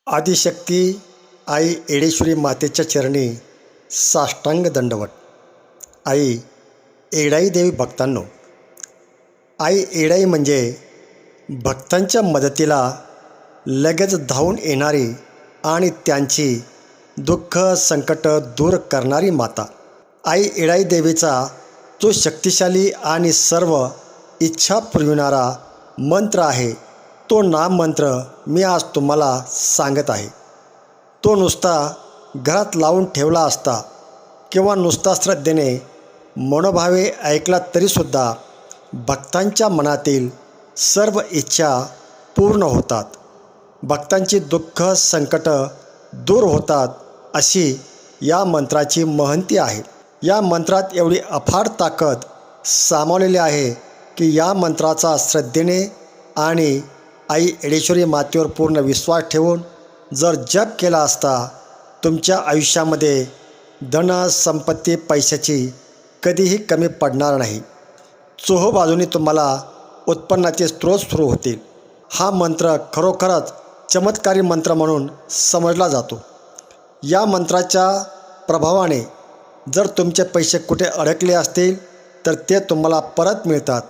आदिशक्ती आई येडेश्वरी मातेच्या चरणी साष्टांग दंडवत. आई येडाई देवी भक्तांनो, आई येडाई म्हणजे भक्तांच्या मदतीला लगेच धावून येणारी आणि त्यांची दुःख संकट दूर करणारी माता. आई येडाई देवीचा जो शक्तिशाली आणि सर्व इच्छा पुरविणारा मंत्र आहे, तो नाममंत्र मी आज तुम्हाला सांगत आहे. तो नुसता घरात लावून ठेवला असता किंवा नुसता श्रद्धेने मनोभावे ऐकला तरीसुद्धा भक्तांच्या मनातील सर्व इच्छा पूर्ण होतात, भक्तांची दुःख संकट दूर होतात, अशी या मंत्राची महंती आहे. या मंत्रात एवढी अफाट ताकद सामावलेली आहे की या मंत्राचा श्रद्धेने आणि आई येडेश्वरी मातेवर पूर्ण विश्वास ठेवून जर जप केला असता, तुमच्या आयुष्यामध्ये धन संपत्ती पैशाची कधीही कमी पडणार नाही. चोहोबाजूनी तुम्हाला उत्पन्नाचे स्रोत सुरू होतील. हा मंत्र खरोखरच चमत्कारी मंत्र म्हणून समजला जातो. या मंत्राच्या प्रभावाने जर तुमचे पैसे कुठे अडकले असतील तर ते तुम्हाला परत मिळतात.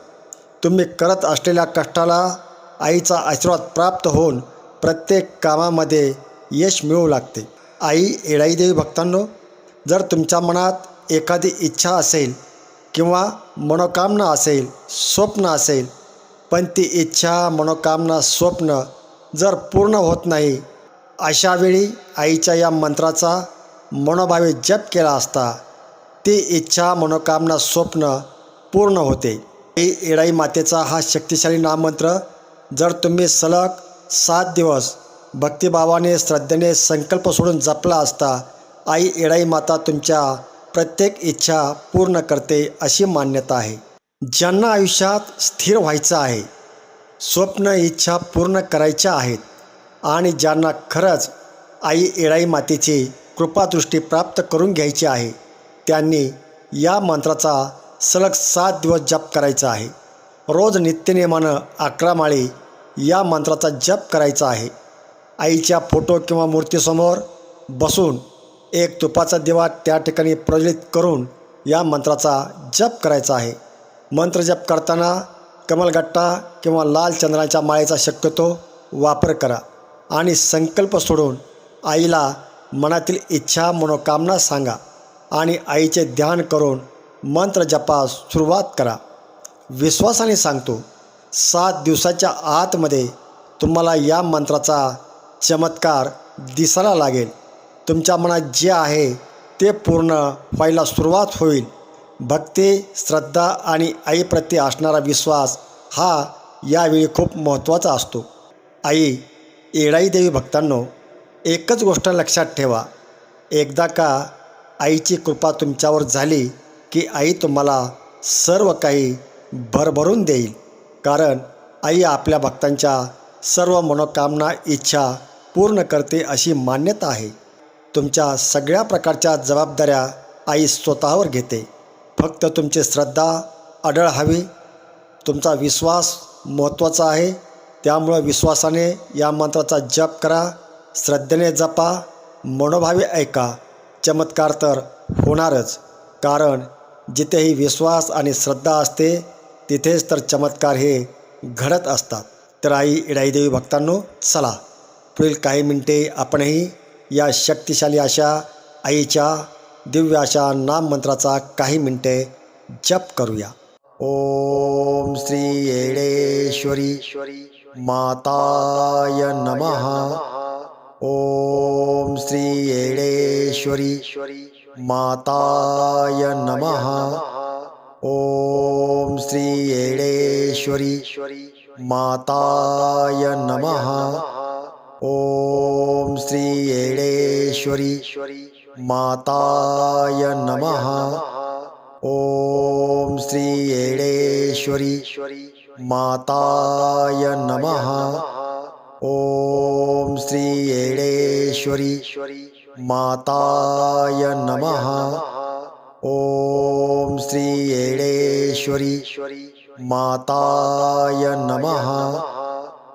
तुम्ही करत असलेल्या कष्टाला आईचा आशीर्वाद प्राप्त होऊन प्रत्येक कामामध्ये यश मिळू लागते. आई येडाई देवी भक्तांनो, जर तुमच्या मनात एखादी इच्छा असेल किंवा मनोकामना असेल, स्वप्न असेल, पण ती इच्छा मनोकामना स्वप्न जर पूर्ण होत नाही, अशावेळी आईच्या या मंत्राचा मनोभावे जप केला असता ती इच्छा मनोकामना स्वप्न पूर्ण होते. आई येडाई मातेचा हा शक्तिशाली नाममंत्र जर तुम्ही सलग 7 दिवस भक्तिभावाने श्रद्धेने संकल्प सोडून जपला असता, आई येडाई माता तुमच्या प्रत्येक इच्छा पूर्ण करते अशी मान्यता आहे. ज्यांना आयुष्यात स्थिर व्हायचं आहे, स्वप्न इच्छा पूर्ण करायच्या आहेत आणि ज्यांना खरंच आई येडाई मातेची कृपादृष्टी प्राप्त करून घ्यायची आहे, त्यांनी या मंत्राचा सलग 7 दिवस जप करायचा आहे. रोज नित्यनेमानं 11 माळी या मंत्राचा जप करायचा आहे. आईच्या फोटो किंवा मूर्तीसमोर बसून एक तुपाचा दिवा त्या ठिकाणी प्रज्वलित करून या मंत्राचा जप करायचा आहे. मंत्र जप करताना कमलगट्टा किंवा लाल चंद्राच्या माळेचा शक्यतो वापर करा आणि संकल्प सोडून आईला मनातील इच्छा मनोकामना सांगा आणि आईचे ध्यान करून मंत्र जपास सुरुवात करा. विश्वासाने सांगतो, 7 दिवसाच्या आतमध्ये तुम्हाला या मंत्राचा चमत्कार दिसायला लागेल. तुमच्या मनात जे आहे ते पूर्ण व्हायला सुरुवात होईल. भक्ती, श्रद्धा आणि आईप्रती असणारा विश्वास हा यावेळी खूप महत्त्वाचा असतो. आई येडाई देवी भक्तांनो, एकच गोष्ट लक्षात ठेवा, एकदा का आईची कृपा तुमच्यावर झाली की आई तुम्हाला सर्व काही भरभरून देईल. कारण आई आपल्या भक्तांच्या सर्व मनोकामना इच्छा पूर्ण करते अशी मान्यता आहे. तुमच्या सगळ्या प्रकारच्या जबाबदाऱ्या आई स्वतःवर घेते. फक्त तुमची श्रद्धा अढळ हवी. तुमचा विश्वास महत्त्वाचा आहे. त्यामुळं विश्वासाने या मंत्राचा जप करा, श्रद्धेने जपा, मनोभावे ऐका. चमत्कार तर होणारच, कारण जिथेही विश्वास आणि श्रद्धा असते तिथेच तर चमत्कार हे घडत असतात. तर आई येडाई देवी भक्तांनो, चला पुढील काही मिनिटे आपणही या शक्तिशाली अशा आईच्या दिव्य अशा नाममंत्राचा काही मिनिटे जप करूया. ओम श्री येडेश्वरी माताय नमः. ओम श्री येडेश्वरी माताय नमः. ओम श्री येडेश्वरी माताय नमः. ओम श्री येडेश्वरी माताय नमः. ओम श्री येडेश्वरी माताय नमः. ओम श्री येडेश्वरी माताय नमः. ओम श्री येडेश्वरी माताय नमः.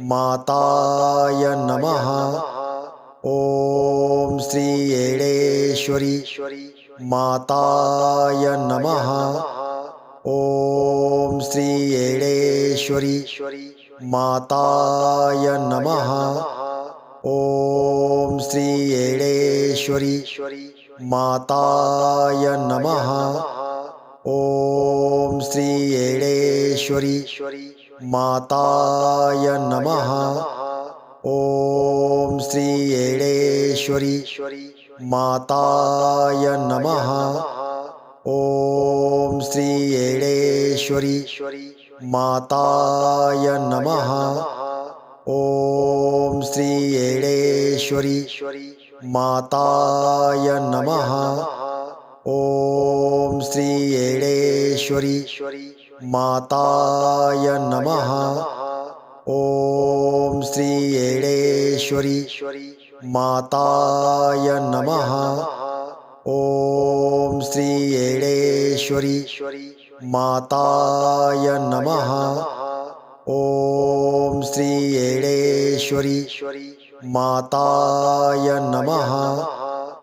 माताय नमः. ओम श्री येडेश्वरी माताय नमः. ओम श्री येडेश्वरी माताय नमः. ओम श्री येडेश्वरी माताय नमः. ओम श्री येडेश्वरी माताय नमः. ओम श्री येडेश्वरी माताय नमः. ओम श्री येडेश्वरी माताय नमः. ओम श्री येडेश्वरी माताय नमः. ओम श्री येडेश्वरी माताय नमः. ओम श्री येडेश्वरी माताय नमः. ओम श्री येडेश्वरी माताय नमः. ओम श्री येडेश्वरी माताय नमः.